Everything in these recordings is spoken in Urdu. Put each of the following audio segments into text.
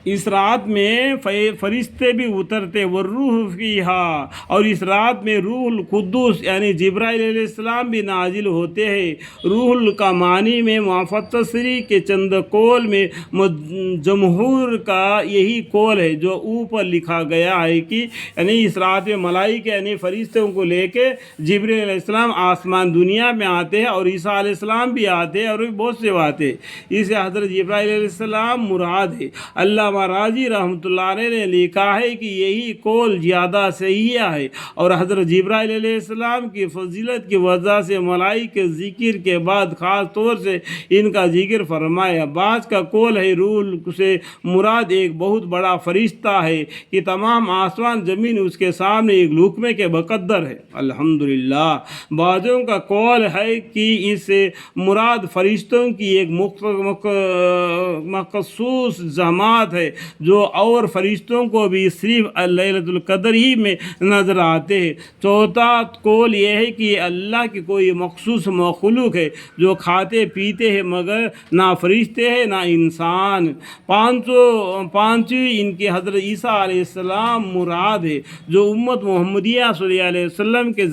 اس رات میں فرشتے بھی اترتے، والروح فیہا، اور اس رات میں روح القدس یعنی جبرائیل علیہ السلام بھی نازل ہوتے ہیں۔ روح کا معنی میں مفسری کے چند قول میں جمہور کا یہی قول ہے جو اوپر لکھا گیا ہے کہ یعنی اس رات میں ملائکہ یعنی فرشتوں کو لے کے جبرائیل علیہ السلام آسمان دنیا میں آتے ہیں، اور عیسیٰ علیہ السلام بھی آتے ہیں، اور بھی بہت سے آتے ہیں۔ اسے حضرت جبرائیل علیہ السلام مراد ہے۔ علامہ راضی رحمۃ اللہ علیہ نے لکھا ہے کہ یہی قول زیادہ صحیح ہے، اور حضرت جبرائیل علیہ السلام کی فضیلت کی وجہ سے ملائکہ ذکر کے بعد خاص طور سے ان کا ذکر فرمایا۔ بعض کا قول ہے روح سے مراد ایک بہت بڑا فرشتہ ہے کہ تمام آسمان زمین اس کے سامنے ایک لقمے کے مقدر ہے۔ الحمدللہ۔ بعضوں کا قول ہے کہ اس سے مراد فرشتوں کی ایک مخصوص جماعت ہے جو اور فرشتوں کو بھی صرف لیلۃ القدر ہی میں نظر آتے ہیں۔ چوتھا قول یہ ہے کہ اللہ کی کوئی مخصوص مخلوق ہے جو کھاتے پیتے ہیں مگر نہ فرشتے ہیں نہ انسان۔ پانچویں ان کے حضرت عیسیٰ علیہ السلام مراد ہے جو امت محمدیہ صلی اللہ علیہ وسلم کے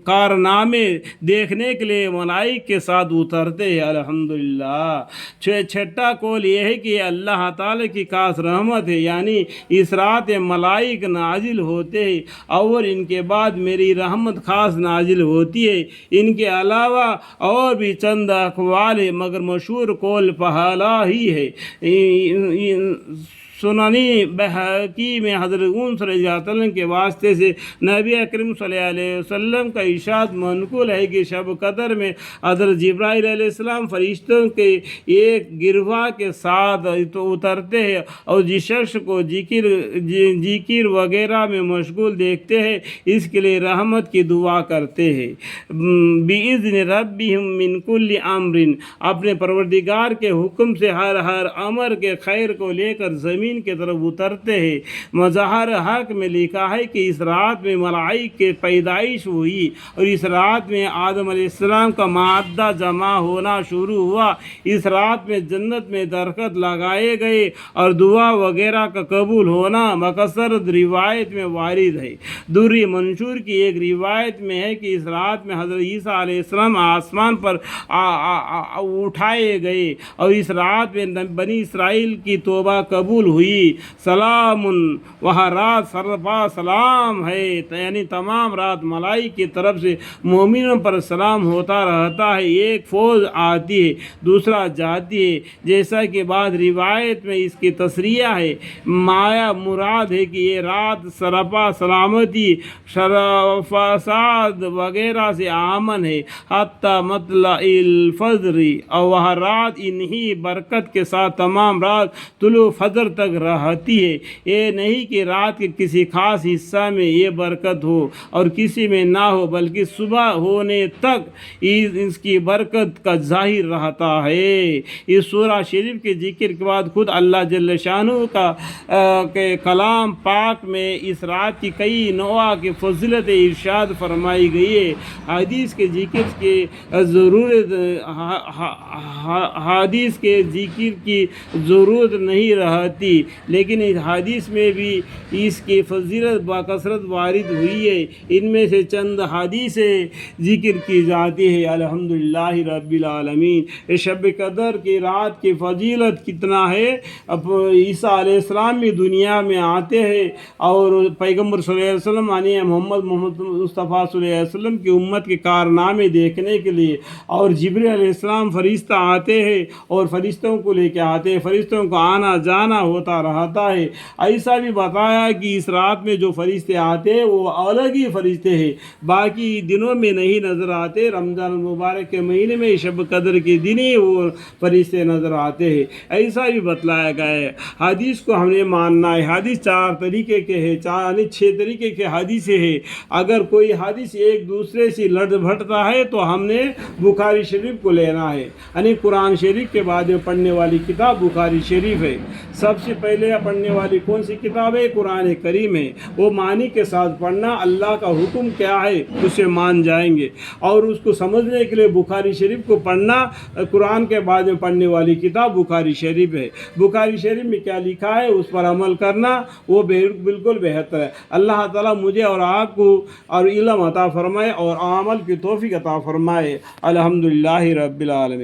کارنامے دیکھنے کے لیے ملائکہ کے ساتھ اترتے ہیں۔ الحمدللہ۔ چھٹا قول یہ ہے کہ اللہ تعالیٰ کی خاص رحمت ہے، یعنی اس رات ملائکہ نازل ہوتے ہیں اور ان کے بعد میری رحمت خاص نازل ہوتی ہے۔ ان کے علاوہ اور بھی چند اقوال ہیں مگر مشہور قول پہلا ہی ہے۔ سننی بہقی میں حضرت انس رضی اللہ عنہ کے واسطے سے نبی اکرم صلی اللہ علیہ وسلم کا ارشاد منقول ہے کہ شب قدر میں حضرت جبرائیل علیہ السلام فرشتوں کے ایک گروہ کے ساتھ اترتے ہیں اور جس شخص کو ذکر وغیرہ میں مشغول دیکھتے ہیں اس کے لیے رحمت کی دعا کرتے ہیں۔ بِإِذْنِ رَبِّهِمْ مِنْ كُلِّ أَمْرٍ، اپنے پروردگار کے حکم سے ہر امر کے خیر کو لے کر زمین کی طرف اترتے ہیں۔ مظہر حق میں لکھا ہے کہ اس رات میں ملائکہ کی پیدائش ہوئی اور اس رات میں آدم علیہ السلام کا مادہ جمع ہونا شروع ہوا۔ اس رات میں جنت میں درخت لگائے گئے اور دعا وغیرہ کا قبول ہونا مکثرت روایت میں وارد ہے۔ دوری منشور کی ایک روایت میں ہے کہ اس رات میں حضرت عیسیٰ علیہ السلام آسمان پر اٹھائے گئے اور اس رات میں بنی اسرائیل کی توبہ قبول ہوئی۔ سلام، وہاں رات سرپا سلام ہے، یعنی تمام رات ملائکہ کی طرف سے مومنوں پر سلام ہوتا رہتا ہے۔ ایک فوج آتی ہے دوسرا جاتی ہے، جیسا کہ بعض روایت میں اس کی تصریح ہے۔ مایا مراد ہے کہ یہ رات سرپا سلامتی، فساد وغیرہ سے آمن ہے حتی مطلع الفجر، اور وہ رات انہی برکت کے ساتھ تمام رات طلوع فجر تک رہتی ہے۔ یہ نہیں کہ رات کے کسی خاص حصہ میں یہ برکت ہو اور کسی میں نہ ہو، بلکہ صبح ہونے تک اس کی برکت کا ظاہر رہتا ہے۔ اس سورہ شریف کے ذکر کے بعد خود اللہ جل شانہ کا کلام پاک میں اس رات کی کئی نوع کی فضیلت ارشاد فرمائی گئی ہے۔ حدیث کے ذکر کی ضرورت نہیں رہتی، لیکن اس حدیث میں بھی اس کی فضیلت بکثرت وارد ہوئی ہے۔ ان میں سے چند حدیثیں ذکر کی جاتی ہے۔ الحمدللہ رب العالمین۔ شب قدر کی رات کی فضیلت کتنا ہے، عیسیٰ علیہ السلام بھی دنیا میں آتے ہیں اور پیغمبر صلی اللہ علیہ وسلم یعنی محمد مصطفیٰ صلی اللہ علیہ وسلم کی امت کے کارنامے دیکھنے کے لیے، اور جبرائیل علیہ السلام فرشتہ آتے ہیں اور فرشتوں کو لے کے آتے ہیں، فرشتوں کو آنا جانا ہوتا رہتا ہے۔ ایسا بھی بتایا کہ اس رات میں جو فرشتے آتے ہیں وہ الگ ہی فرشتے ہیں، باقی دنوں میں نہیں نظر آتے۔ رمضان المبارک کے مہینے میں شب قدر کے دن ہی وہ فرشتے نظر آتے ہیں، ایسا بھی بتلایا گیا ہے۔ حدیث کو ہم نے ماننا ہے۔ حدیث 4 طریقے کے ہیں، یعنی 6 طریقے کے حدیثیں ہیں۔ اگر کوئی حدیث ایک دوسرے سے لڑ بھٹتا ہے تو ہم نے بخاری شریف کو لینا ہے، یعنی قرآن شریف کے بعد میں پڑھنے والی کتاب بخاری شریف ہے۔ سب سے پہلے پڑھنے والی کون سی کتاب ہے؟ قرآن کریم ہے۔ وہ معنی کے ساتھ پڑھنا، اللہ کا حکم کیا ہے اسے مان جائیں گے، اور اس کو سمجھنے کے لیے بخاری شریف کو پڑھنا۔ قرآن کے بعد میں پڑھنے والی کتاب بخاری شریف ہے۔ بخاری شریف میں کیا لکھا ہے اس پر عمل کرنا وہ بالکل بہتر ہے۔ اللہ تعالیٰ مجھے اور آپ کو اور علم عطا فرمائے اور عمل کی توفیق عطا فرمائے۔ الحمدللہ رب العالمین۔